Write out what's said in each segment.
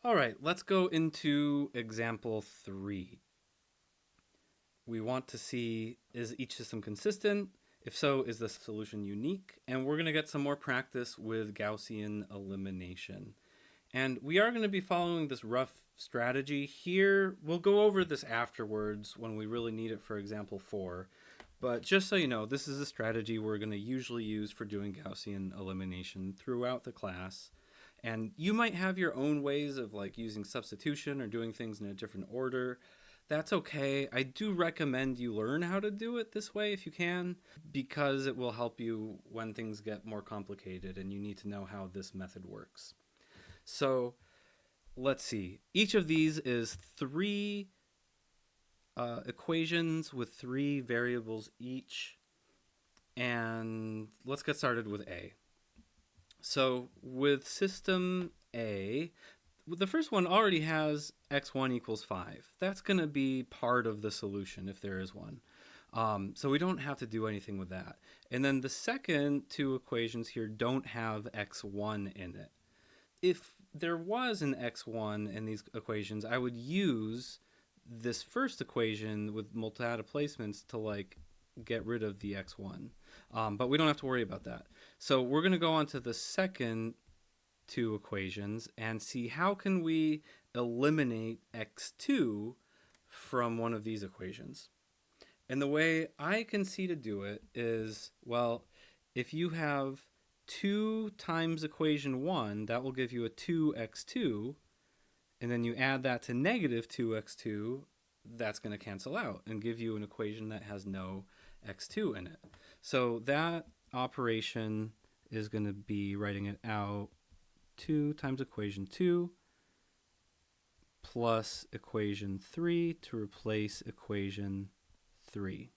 All right, let's go into example 3. We want to see, is each system consistent? If so, is the solution unique? And we're going to get some more practice with Gaussian elimination. And we are going to be following this rough strategy here. We'll go over this afterwards when we really need it for example 4. But just so you know, this is a strategy we're going to usually use for doing Gaussian elimination throughout the class. And you might have your own ways of like using substitution or doing things in a different order. That's okay. I do recommend you learn how to do it this way if you can, because it will help you when things get more complicated and you need to know how this method works. So let's see. Each of these is 3 equations with 3 variables each. And let's get started with A. So with system A, the first one already has x1 equals 5. That's going to be part of the solution if there is one. So we don't have to do anything with that. And then the second 2 equations here don't have x1 in it. If there was an x1 in these equations, I would use this first equation with multi-data placements to like get rid of the x1. But we don't have to worry about that. So we're going to go on to the second 2 equations and see how can we eliminate x2 from one of these equations. And the way I can see to do it is, well, if you have 2 times equation 1, that will give you a 2x2, and then you add that to negative 2x2, that's going to cancel out and give you an equation that has no x2 in it. So that operation is going to be writing it out 2 times equation 2 plus equation 3 to replace equation 3.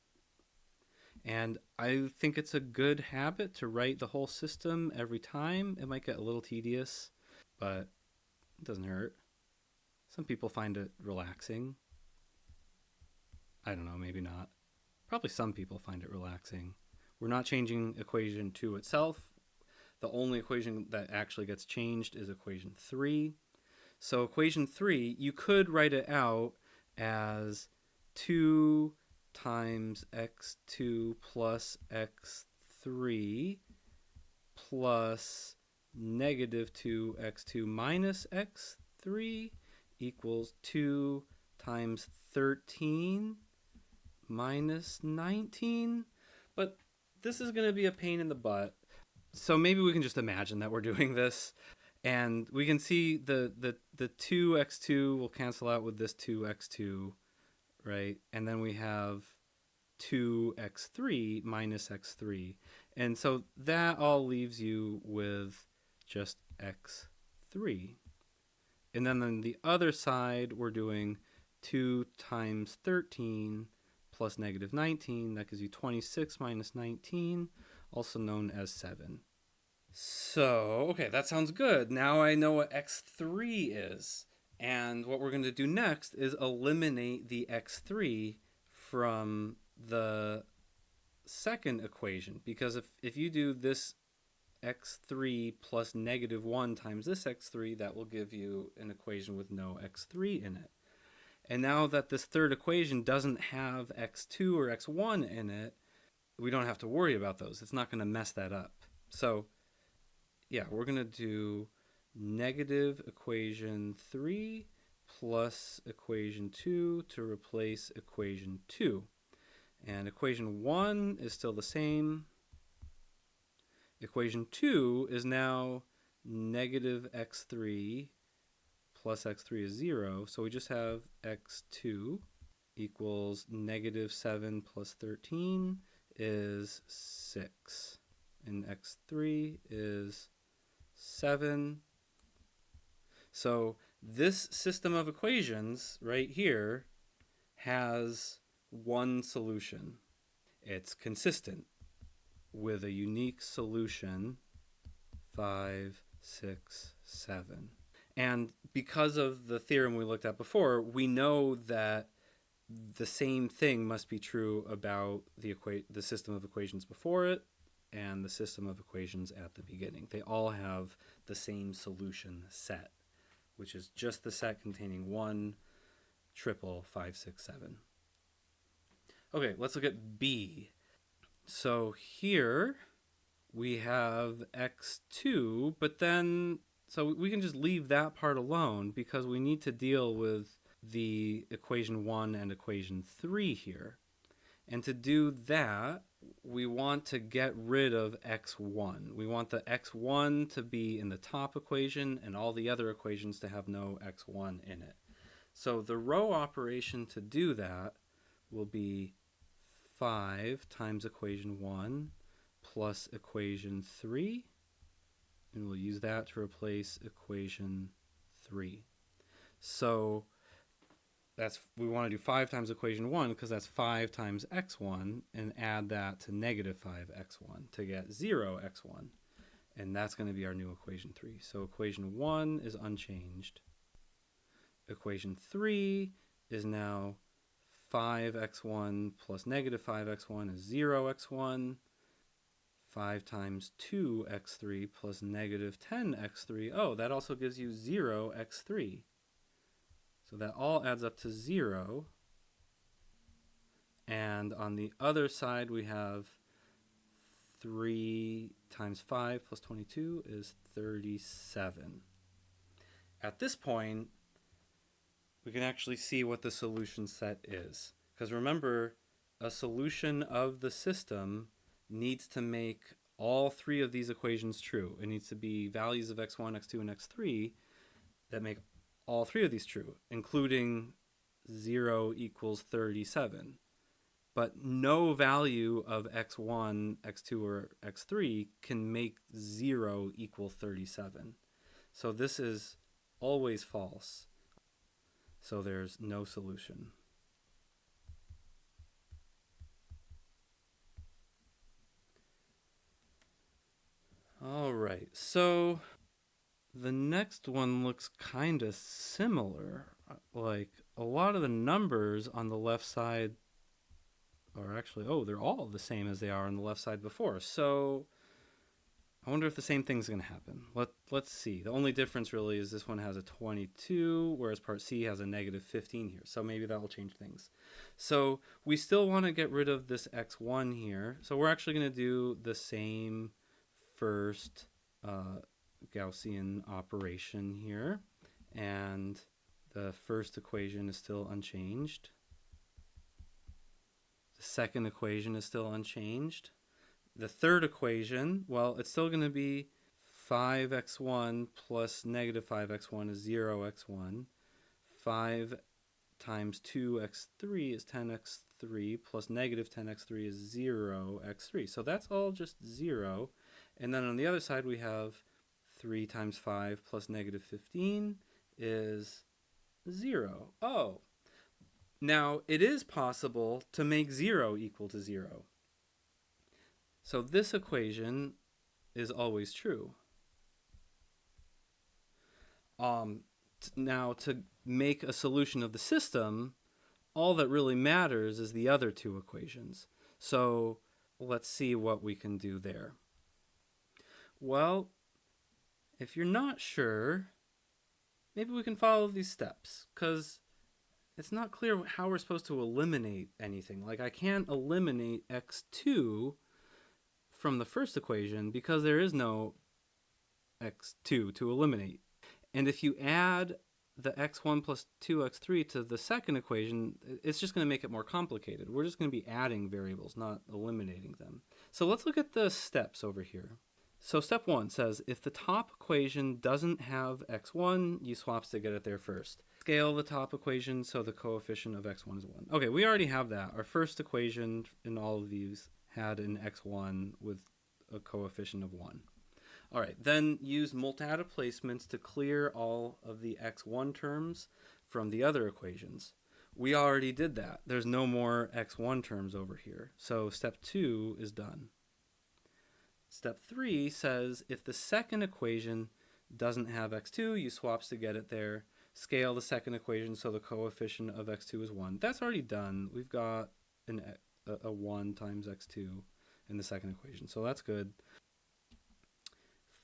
And I think it's a good habit to write the whole system every time. It might get a little tedious, but it doesn't hurt. Some people find it relaxing. I don't know, maybe not. Probably some people find it relaxing. We're not changing equation 2 itself. The only equation that actually gets changed is equation 3. So equation 3, you could write it out as 2 times x2 plus x3 plus negative 2x2 minus x3 equals 2 times 13 minus 19. But this is going to be a pain in the butt. So maybe we can just imagine that we're doing this. And we can see the 2x2 will cancel out with this 2x2, right? And then we have 2x3 minus x3. And so that all leaves you with just x3. And then on the other side, we're doing 2 times 13 plus negative 19. That gives you 26 minus 19, also known as 7. So, okay, that sounds good. Now I know what x3 is. And what we're going to do next is eliminate the x3 from the second equation. Because if you do this x3 plus negative 1 times this x3, that will give you an equation with no x3 in it. And now that this third equation doesn't have x2 or x1 in it, we don't have to worry about those. It's not going to mess that up. So, yeah, we're going to do negative equation 3 plus equation 2 to replace equation 2. And equation 1 is still the same. Equation 2 is now negative x3 plus x3 is 0. So we just have x2 equals negative 7 plus 13 is 6. And x3 is 7. So this system of equations right here has one solution. It's consistent with a unique solution 5, 6, 7. And because of the theorem we looked at before, we know that the same thing must be true about the system of equations before it and the system of equations at the beginning. They all have the same solution set, which is just the set containing 1, triple, 5, 6, 7. Okay, let's look at B. So here we have x2, but then, so we can just leave that part alone because we need to deal with the equation 1 and equation 3 here. And to do that, we want to get rid of x1. We want the x1 to be in the top equation and all the other equations to have no x1 in it. So the row operation to do that will be 5 times equation 1 plus equation 3, and we'll use that to replace equation 3. So we want to do 5 times equation 1 because that's 5 times x1, and add that to negative 5x1 to get 0x1. And that's going to be our new equation 3. So equation 1 is unchanged. Equation 3 is now 5x1 plus negative 5x1 is 0x1. 5 times 2x3 plus negative 10x3. Oh, that also gives you 0x3. So that all adds up to 0. And on the other side, we have 3 times 5 plus 22 is 37. At this point, we can actually see what the solution set is. Because remember, a solution of the system needs to make all 3 of these equations true. It needs to be values of x1, x2, and x3 that make all 3 of these true, including 0 equals 37. But no value of x1, x2, or x3 can make 0 equal 37. So this is always false. So there's no solution. All right, so the next one looks kind of similar. Like a lot of the numbers on the left side are actually, they're all the same as they are on the left side before. So I wonder if the same thing's going to happen. Let's see. The only difference really is this one has a 22, whereas part C has a negative 15 here. So maybe that will change things. So we still want to get rid of this x1 here. So we're actually going to do the same first Gaussian operation here. And the first equation is still unchanged. The second equation is still unchanged. The third equation, well, it's still going to be 5x1 plus negative 5x1 is 0x1. 5 times 2x3 is 10x3 plus negative 10x3 is 0x3. So that's all just 0. And then on the other side, we have 3 times 5 plus negative 15 is 0. Oh, now it is possible to make 0 equal to 0. So this equation is always true. Now to make a solution of the system, all that really matters is the other 2 equations. So let's see what we can do there. Well, if you're not sure, maybe we can follow these steps, because it's not clear how we're supposed to eliminate anything. Like I can't eliminate x2 from the first equation because there is no x2 to eliminate. And if you add the x1 plus 2x3 to the second equation, it's just going to make it more complicated. We're just going to be adding variables, not eliminating them. So let's look at the steps over here. So step 1 says if the top equation doesn't have x1, you swap to get it there first. Scale the top equation so the coefficient of x1 is 1. Okay, we already have that. Our first equation in all of these had an x1 with a coefficient of 1. All right, then use multi-added placements to clear all of the x1 terms from the other equations. We already did that. There's no more x1 terms over here. So step 2 is done. Step 3 says if the second equation doesn't have x2, you swap to get it there. Scale the second equation so the coefficient of x2 is 1. That's already done. We've got a 1 times x2 in the second equation, so that's good.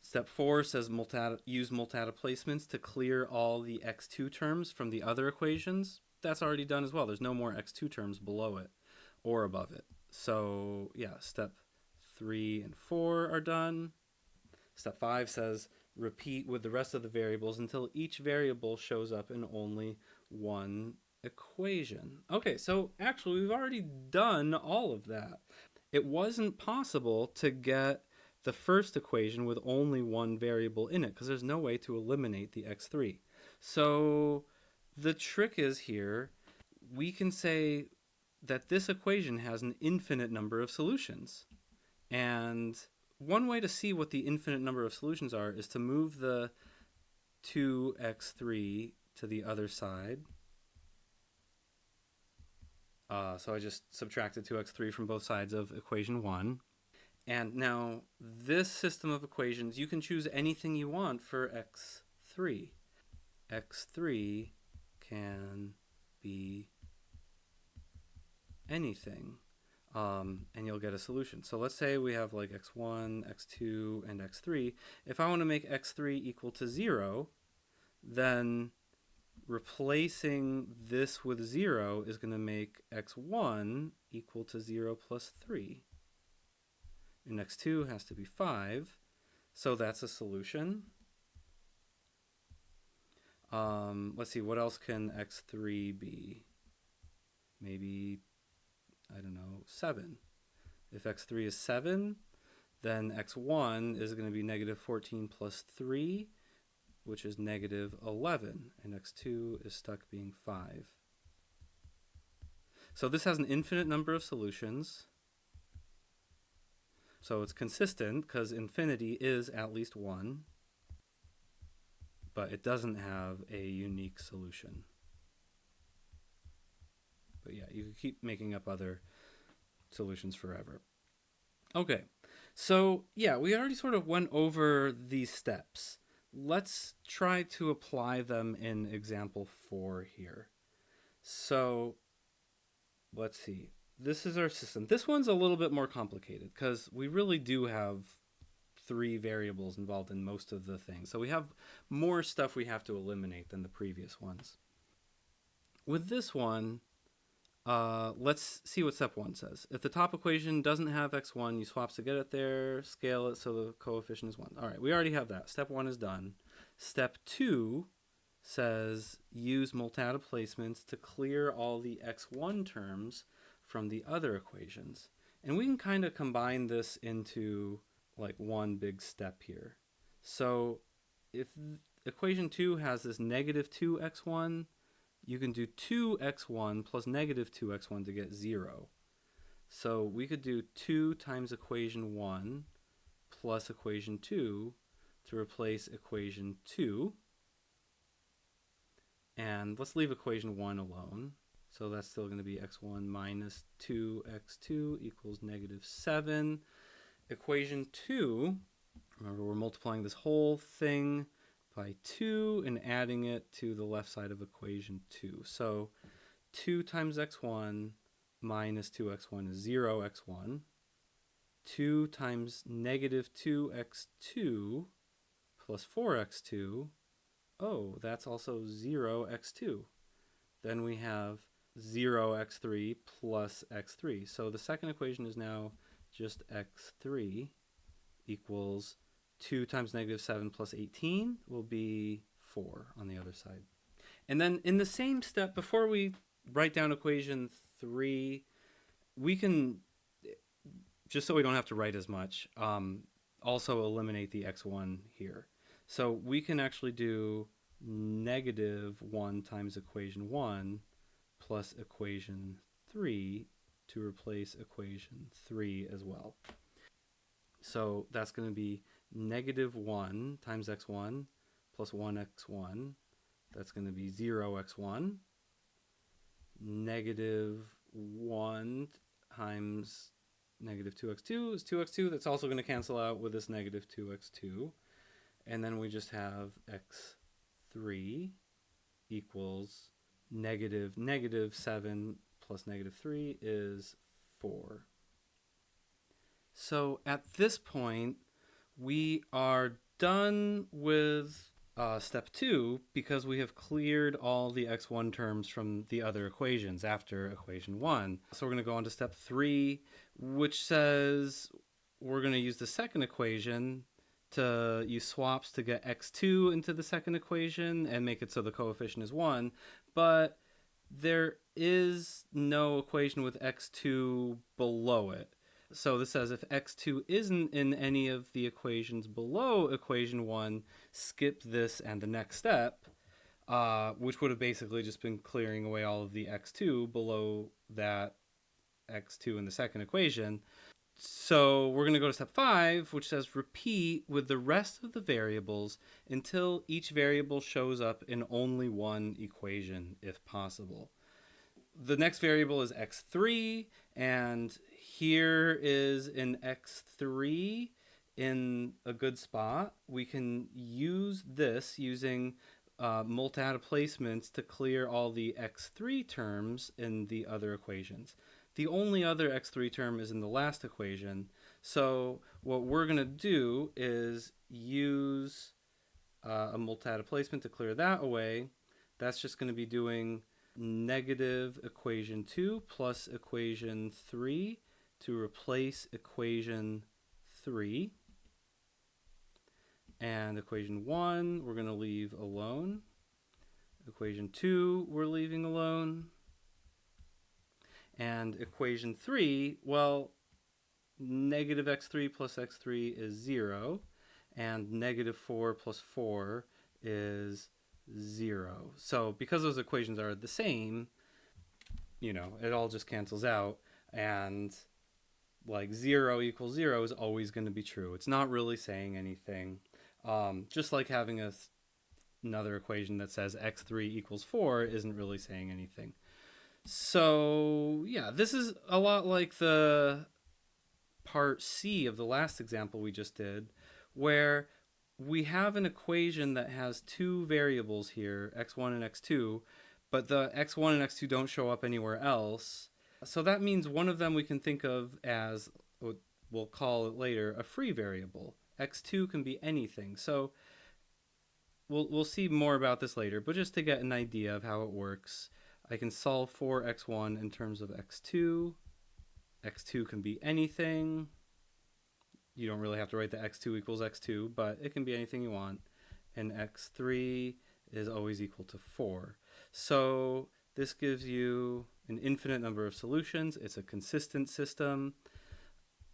Step 4 says use multata placements to clear all the x2 terms from the other equations. That's already done as well. There's no more x2 terms below it or above it. So yeah, step 3 and 4 are done. Step 5 says repeat with the rest of the variables until each variable shows up in only one equation. Okay, so actually we've already done all of that. It wasn't possible to get the first equation with only one variable in it because there's no way to eliminate the x3. So the trick is here, we can say that this equation has an infinite number of solutions. And one way to see what the infinite number of solutions are is to move the 2x3 to the other side. So I just subtracted 2x3 from both sides of equation 1. And now this system of equations, you can choose anything you want for x3. x3 can be anything. And you'll get a solution. So let's say we have like x1, x2, and x3. If I want to make x3 equal to 0, then replacing this with 0 is going to make x1 equal to 0 plus 3. And x2 has to be 5. So that's a solution. Let's see, what else can x3 be? Maybe, I don't know, 7. If x3 is 7, then x1 is going to be negative 14 plus 3, which is negative 11, and x2 is stuck being 5. So this has an infinite number of solutions. So it's consistent because infinity is at least 1, but it doesn't have a unique solution. But yeah, you can keep making up other solutions forever. Okay, so yeah, we already sort of went over these steps. Let's try to apply them in example 4 here. So let's see. This is our system. This one's a little bit more complicated because we really do have 3 variables involved in most of the things. So we have more stuff we have to eliminate than the previous ones. With this one, let's see what step 1 says. If the top equation doesn't have x1, you swap to get it there, scale it so the coefficient is 1. All right, we already have that. Step 1 is done. Step 2 says use multata placements to clear all the x1 terms from the other equations. And we can kind of combine this into like one big step here. So if equation 2 has this negative 2x1, you can do 2x1 plus negative 2x1 to get 0. So we could do 2 times equation 1 plus equation 2 to replace equation 2. And let's leave equation 1 alone. So that's still going to be x1 minus 2x2 equals negative 7. Equation 2, remember we're multiplying this whole thing by 2 and adding it to the left side of equation 2. So 2 times x1 minus 2x1 is 0x1. 2 times negative 2x2 plus 4x2, oh, that's also 0x2. Then we have 0x3 plus x3. So the second equation is now just x3 equals 2 times negative 7 plus 18 will be 4 on the other side. And then in the same step, before we write down equation 3, we can, just so we don't have to write as much, also eliminate the x1 here. So we can actually do negative 1 times equation 1 plus equation 3 to replace equation 3 as well. So that's going to be negative 1 times x1 plus 1x1. That's going to be 0x1. Negative 1 times negative 2x2 is 2x2. That's also going to cancel out with this negative 2x2. And then we just have x3 equals negative 7 plus negative 3 is 4. So at this point, we are done with step 2 because we have cleared all the x1 terms from the other equations after equation 1. So we're going to go on to step 3, which says we're going to use the second equation to use swaps to get x2 into the second equation and make it so the coefficient is 1. But there is no equation with x2 below it. So this says if x2 isn't in any of the equations below equation 1, skip this and the next step, which would have basically just been clearing away all of the x2 below that x2 in the second equation. So we're going to go to step 5, which says repeat with the rest of the variables until each variable shows up in only one equation, if possible. The next variable is x3, and here is an x3 in a good spot. We can use this using multi-add placements to clear all the x3 terms in the other equations. The only other x3 term is in the last equation, so what we're going to do is use a multi-add placement to clear that away. That's just going to be doing negative equation 2 plus equation 3 to replace equation 3. And equation 1 we're going to leave alone. Equation 2 we're leaving alone. And equation 3, well, negative x3 plus x3 is 0, and negative 4 plus 4 is 0. So because those equations are the same, it all just cancels out, and like 0 equals 0 is always going to be true. It's not really saying anything. Just like having another equation that says x3 equals 4 isn't really saying anything. So yeah, this is a lot like the part C of the last example we just did, where we have an equation that has two variables here, x1 and x2, but the x1 and x2 don't show up anywhere else. So that means one of them we can think of as, we'll call it later, a free variable. x2 can be anything. So we'll see more about this later, but just to get an idea of how it works, I can solve for x1 in terms of x2. x2 can be anything. You don't really have to write the x2 equals x2, but it can be anything you want. And x3 is always equal to 4. So this gives you an infinite number of solutions. It's a consistent system.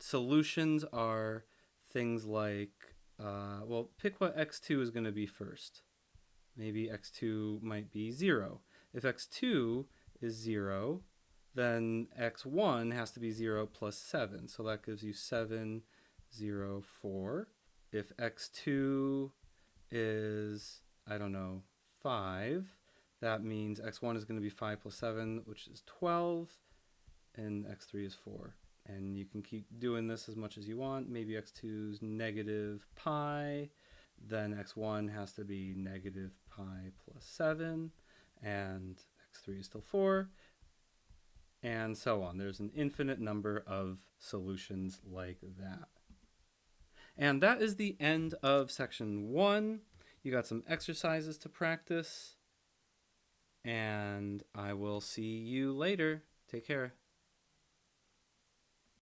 Solutions are things like, pick what x2 is going to be first. Maybe x2 might be 0. If x2 is 0, then x1 has to be 0 plus 7. So that gives you 7, 0, 4. If x2 is, 5, that means x1 is going to be 5 plus 7, which is 12, and x3 is 4. And you can keep doing this as much as you want. Maybe x2 is negative pi, then x1 has to be negative pi plus 7, and x3 is still 4, and so on. There's an infinite number of solutions like that. And that is the end of section 1. You got some exercises to practice, and I will see you later. Take care.